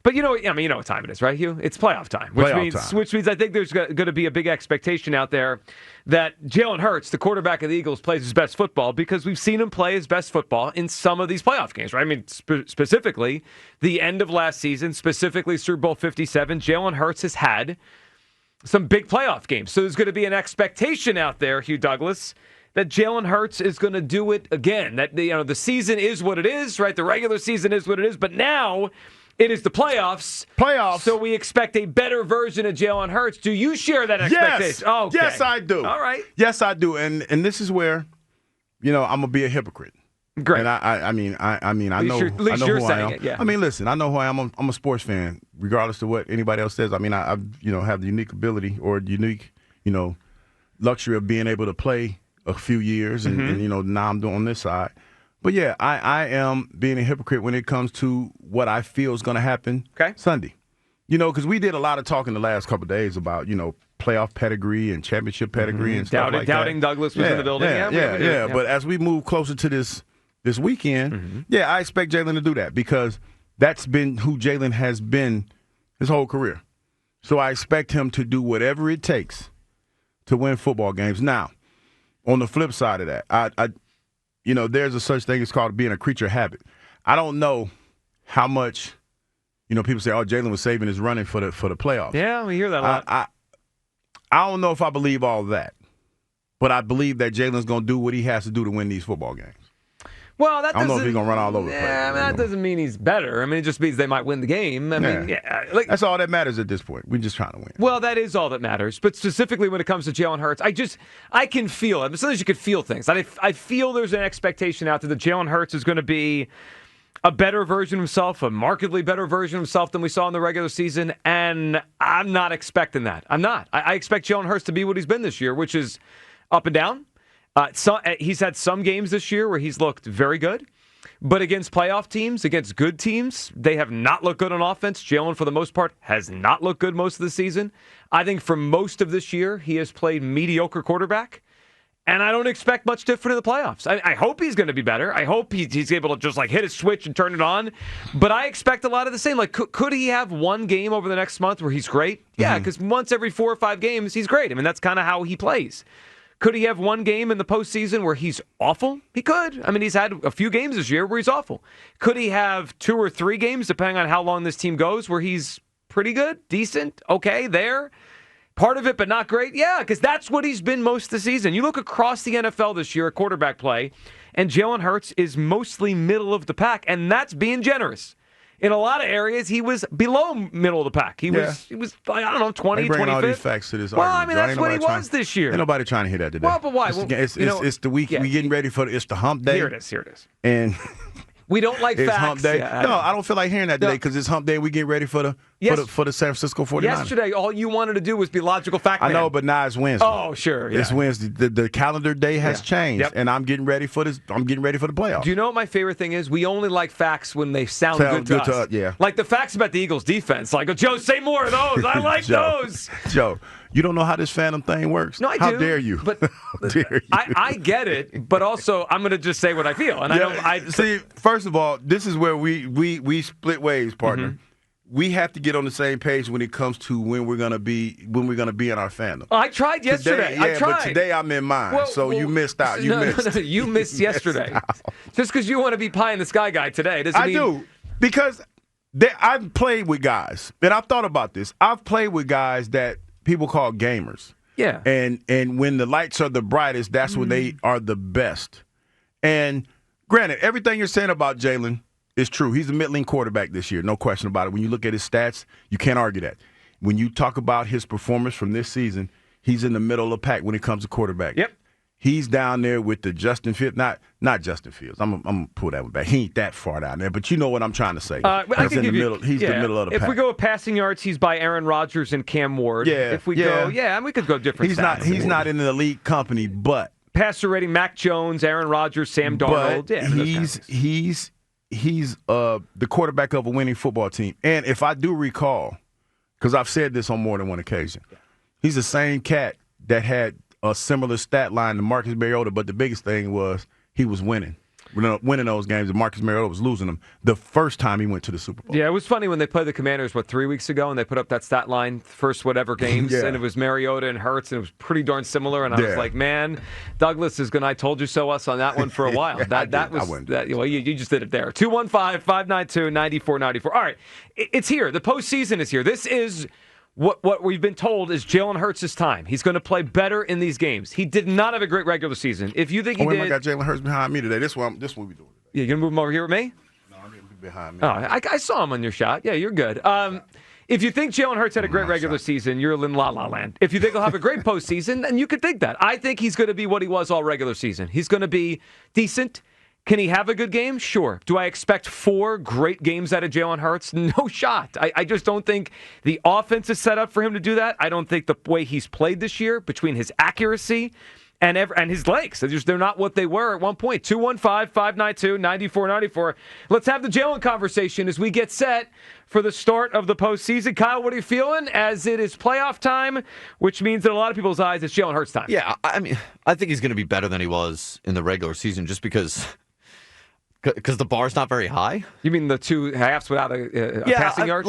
But you know what time it is, right, Hugh? It's playoff time, which means I think there's going to be a big expectation out there that Jalen Hurts, the quarterback of the Eagles, plays his best football because we've seen him play his best football in some of these playoff games, right? I mean, specifically the end of last season, specifically Super Bowl 57, Jalen Hurts has had some big playoff games. So there's going to be an expectation out there, Hugh Douglas, that Jalen Hurts is going to do it again. That the season is what it is, right? The regular season is what it is, but now it is the playoffs. So we expect a better version of Jalen Hurts. Do you share that expectation? Yes. Oh, okay. Yes, I do. All right. Yes, I do. And this is where, I'm gonna be a hypocrite. Great. And I know At least you're who saying I am. it, yeah. I mean, listen, I know who I am. I'm a sports fan, regardless of what anybody else says. I mean, I have the unique ability or unique, luxury of being able to play a few years, and now I'm doing on this side. But yeah, I am being a hypocrite when it comes to what I feel is going to happen Sunday. Because we did a lot of talking the last couple of days about playoff pedigree and championship pedigree and stuff like that. Doubting Douglas was in the building. Yeah. But as we move closer to this weekend, I expect Jalen to do that because that's been who Jalen has been his whole career. So I expect him to do whatever it takes to win football games. Now, on the flip side of that, there's a such thing as called being a creature of habit. I don't know how much, people say, oh, Jalen was saving his running for the playoffs. Yeah, we hear that a lot. I don't know if I believe all that, but I believe that Jalen's going to do what he has to do to win these football games. Well, I don't know if he's going to run all over the place. That doesn't mean he's better. I mean, it just means they might win the game. That's all that matters at this point. We're just trying to win. Well, that is all that matters. But specifically when it comes to Jalen Hurts, I can feel it. Sometimes you can feel things. I feel there's an expectation out there that Jalen Hurts is going to be a better version of himself, a markedly better version of himself than we saw in the regular season, and I'm not expecting that. I'm not. I expect Jalen Hurts to be what he's been this year, which is up and down. He's had some games this year where he's looked very good, but against playoff teams, against good teams, they have not looked good on offense. Jalen, for the most part, has not looked good most of the season. I think for most of this year, he has played mediocre quarterback, and I don't expect much different in the playoffs. I hope he's going to be better. I hope he's able to just hit a switch and turn it on, but I expect a lot of the same. Could he have one game over the next month where he's great? Yeah, because once every 4 or 5 games, he's great. I mean, that's kind of how he plays. Could he have one game in the postseason where he's awful? He could. I mean, he's had a few games this year where he's awful. Could he have 2 or 3 games, depending on how long this team goes, where he's pretty good, decent, okay, there? Part of it, but not great? Yeah, because that's what he's been most of the season. You look across the NFL this year at quarterback play, and Jalen Hurts is mostly middle of the pack, and that's being generous. In a lot of areas, he was below middle of the pack. He was I don't know, 20, 25th. Bringing all these facts to this argument. Well, I mean, that's what he was this year. Ain't nobody trying to hear that today. Well, but why? It's the week. We're getting ready for it's the hump day. Here it is. And we don't like it's facts. Hump day. Yeah, no, I don't feel like hearing that today because it's hump day. We get ready for the San Francisco 49ers. Yesterday, all you wanted to do was be logical fact man. I know, but now it's Wednesday. Oh, sure. Yeah. It's Wednesday. The calendar day has changed, and I'm getting ready for this. I'm getting ready for the playoffs. Do you know what my favorite thing is? We only like facts when they sound good to us. Yeah. Like the facts about the Eagles defense. Like, Joe, say more of those. I like those. Joe, you don't know how this Phantom thing works? No, I do. How dare you? But how dare you? I get it, but also I'm going to just say what I feel. And I don't. See, first of all, this is where we split ways, partner. Mm-hmm. We have to get on the same page when it comes to when we're gonna be in our fandom. I tried yesterday. Today, but today I'm in mine. So you missed out. You missed. No, you missed yesterday. Just because you want to be pie in the sky guy today doesn't mean. I do because I've played with guys, and I've thought about this. I've played with guys that people call gamers. Yeah. And when the lights are the brightest, that's when they are the best. And granted, everything you're saying about Jalen is true. He's a middling quarterback this year, no question about it. When you look at his stats, you can't argue that. When you talk about his performance from this season, he's in the middle of the pack when it comes to quarterback. Yep. He's down there with the Justin Fields, not Justin Fields. I'm gonna pull that one back. He ain't that far down there, but you know what I'm trying to say. He's in the middle. He's the middle of the pack. If we go with passing yards, he's by Aaron Rodgers and Cam Ward. Yeah. If we go, we could go different. He's not in the elite company, but passer rating: Mac Jones, Aaron Rodgers, Sam Darnold. But he's the quarterback of a winning football team. And if I do recall, because I've said this on more than one occasion, he's the same cat that had a similar stat line to Marcus Mariota, but the biggest thing was he was winning. winning those games, and Marcus Mariota was losing them the first time he went to the Super Bowl. Yeah, it was funny when they played the Commanders, 3 weeks ago, and they put up that stat line, first whatever games, and it was Mariota and Hurts, and it was pretty darn similar, and I was like, man, Douglas is going to I told you so us on that one for a while. You just did it there. 215-592-9494. All right, it's here. The postseason is here. This is what we've been told is Jalen Hurts' time. He's going to play better in these games. He did not have a great regular season. If you think he did, I got Jalen Hurts behind me today. This one we doing today. You gonna move him over here with me? No, I'm behind me. Oh, I saw him on your shot. Yeah, you're good. If you think Jalen Hurts had a great regular season, you're in la-la land. If you think he'll have a great postseason, then you could think that. I think he's going to be what he was all regular season. He's going to be decent. Can he have a good game? Sure. Do I expect 4 great games out of Jalen Hurts? No shot. I just don't think the offense is set up for him to do that. I don't think the way he's played this year, between his accuracy and his legs, they're not what they were at one point. 215-592-9494. Let's have the Jalen conversation as we get set for the start of the postseason. Kyle, what are you feeling as it is playoff time, which means that a lot of people's eyes, it's Jalen Hurts time? Yeah, I mean, I think he's going to be better than he was in the regular season just because the bar's not very high. You mean the 2 halves without a passing yard?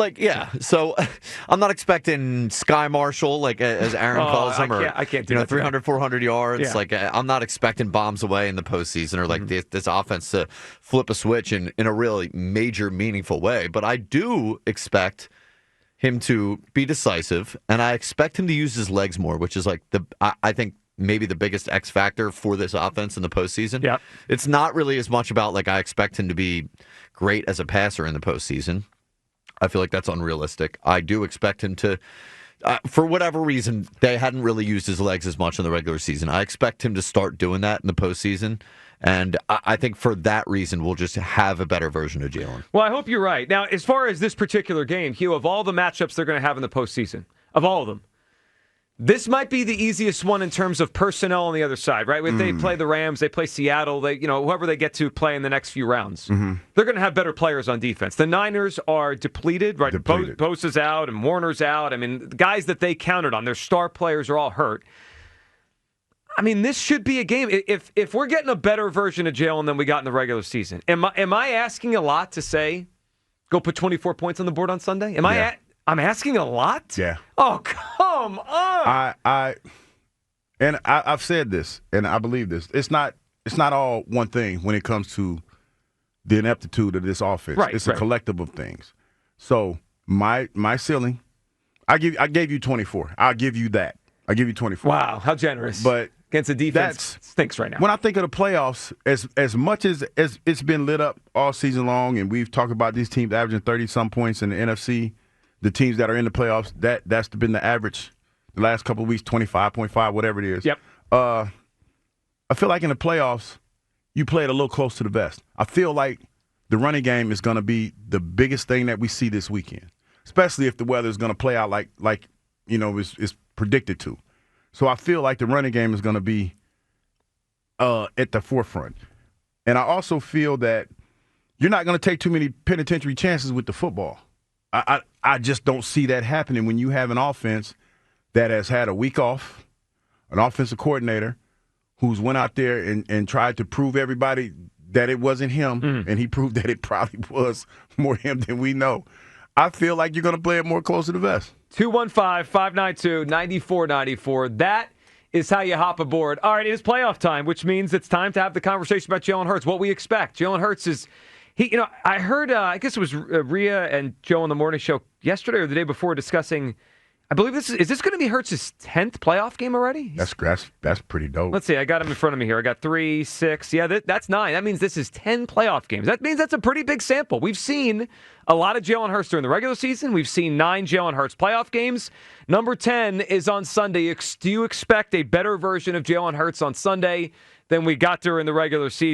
So I'm not expecting Sky Marshall, as Aaron calls him, I can't do 300, 400 yards. Yeah. I'm not expecting bombs away in the postseason or this offense to flip a switch in a really major, meaningful way. But I do expect him to be decisive, and I expect him to use his legs more, which is I think maybe the biggest X factor for this offense in the postseason. Yep. It's not really as much about I expect him to be great as a passer in the postseason. I feel like that's unrealistic. I do expect him to, for whatever reason, they hadn't really used his legs as much in the regular season. I expect him to start doing that in the postseason. And I think for that reason, we'll just have a better version of Jalen. Well, I hope you're right. Now, as far as this particular game, Hugh, of all the matchups they're going to have in the postseason, of all of them, this might be the easiest one in terms of personnel on the other side, right? If they play the Rams, they play Seattle, whoever they get to play in the next few rounds, they're going to have better players on defense. The Niners are depleted, right? Bosa's out and Warner's out. I mean, the guys that they counted on, their star players are all hurt. I mean, this should be a game. If we're getting a better version of Jalen than we got in the regular season, am I asking a lot to say, go put 24 points on the board on Sunday? I'm asking a lot? Yeah. Oh, come on. I've said this, and I believe this. It's not all one thing when it comes to the ineptitude of this offense. Right, it's a collective of things. So my ceiling, I gave you 24. I'll give you that. I'll give you 24. Wow, how generous. But against the defense stinks right now. When I think of the playoffs, as much as it's been lit up all season long, and we've talked about these teams averaging 30-some points in the NFC, the teams that are in the playoffs, that's been the average the last couple of weeks, 25.5, whatever it is. Yep. I feel like in the playoffs, you play it a little close to the vest. I feel like the running game is going to be the biggest thing that we see this weekend, especially if the weather is going to play out like is predicted to. So I feel like the running game is going to be at the forefront. And I also feel that you're not going to take too many penitentiary chances with the football. I just don't see that happening when you have an offense that has had a week off, an offensive coordinator who's went out there and tried to prove everybody that it wasn't him, and he proved that it probably was more him than we know. I feel like you're going to play it more close to the vest. 215-592-9494. That is how you hop aboard. All right, it is playoff time, which means it's time to have the conversation about Jalen Hurts, what we expect. Jalen Hurts is I heard, I guess it was Rhea and Joe on the morning show yesterday or the day before discussing, I believe is this going to be Hurts' 10th playoff game already? That's pretty dope. Let's see, I got him in front of me here. I got 3, 6, that's 9. That means this is 10 playoff games. That means that's a pretty big sample. We've seen a lot of Jalen Hurts during the regular season. We've seen 9 Jalen Hurts playoff games. Number 10 is on Sunday. Do you expect a better version of Jalen Hurts on Sunday than we got during the regular season?